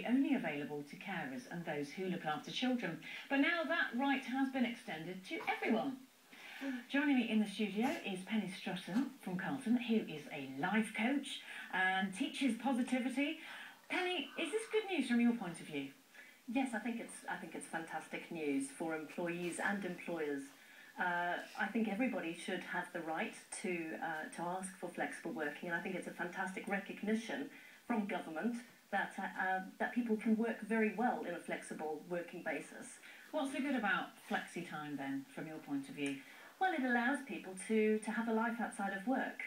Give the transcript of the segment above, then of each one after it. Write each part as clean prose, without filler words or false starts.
only available to carers and those who look after children. But now that right has been extended to everyone. Joining me in the studio is Penny Strutton from Carlton, who is a life coach and teaches positivity. Penny, is this good news from your point of view? Yes, I think it's fantastic news for employees and employers. I think everybody should have the right to ask for flexible working, and I think it's a fantastic recognition from government that people can work very well in a flexible working basis. What's so good about flexi time then, from your point of view? Well, it allows people to have a life outside of work.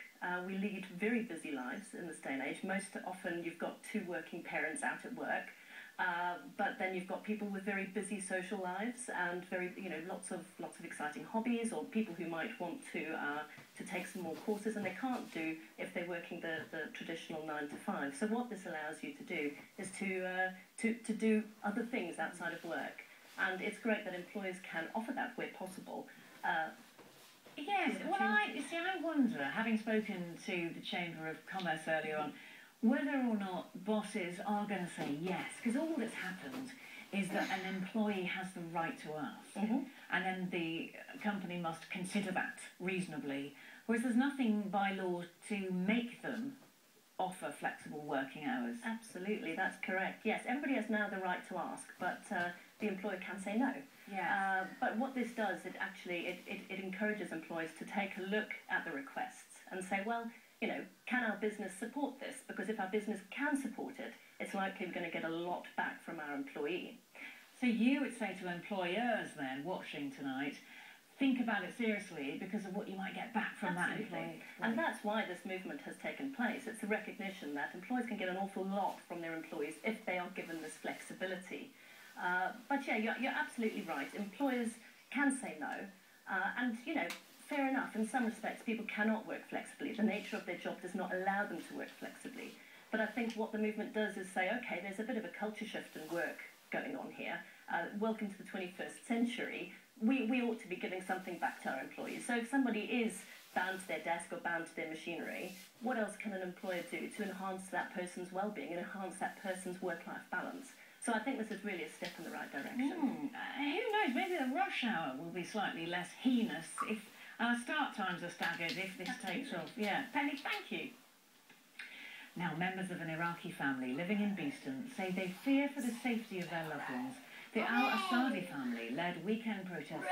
We lead very busy lives in this day and age. Most often you've got two working parents out at work, but then you've got people with very busy social lives and lots of exciting hobbies, or people who might want to take some more courses and they can't do if they're working the traditional 9 to 5. So what this allows you to do is to do other things outside of work, and it's great that employers can offer that where possible. Yes, well, I wonder, having spoken to the Chamber of Commerce earlier on, whether or not bosses are going to say yes, because all that's happened is that an employee has the right to ask, and then the company must consider that reasonably, whereas there's nothing by law to make them offer flexible working hours. Absolutely, that's correct. Yes, everybody has now the right to ask, but the employer can say no. Yeah. But what this does, it encourages employers to take a look at the requests and say, well, can our business support this? Because if our business can support it, it's likely we're going to get a lot back from our employee. So you would say to employers then, watching tonight, think about it seriously because of what you might get back from that employee. And that's why this movement has taken place. It's the recognition that employers can get an awful lot from their employees if they are given this flexibility. But yeah, you're absolutely right. Employers can say no, and fair enough. In some respects, people cannot work flexibly. The nature of their job does not allow them to work flexibly. But I think what the movement does is say, okay, there's a bit of a culture shift in work going on here. Welcome to the 21st century. We ought to be giving something back to our employees. So if somebody is bound to their desk or bound to their machinery, what else can an employer do to enhance that person's well-being and enhance that person's work-life balance? So I think this is really a step in the right direction. Who knows, maybe the rush hour will be slightly less heinous if our start times are staggered, if this takes off. Yeah, Penny, thank you. Now, members of an Iraqi family living in Beeston say they fear for the safety of their loved ones. The Al-Assadi family led weekend protests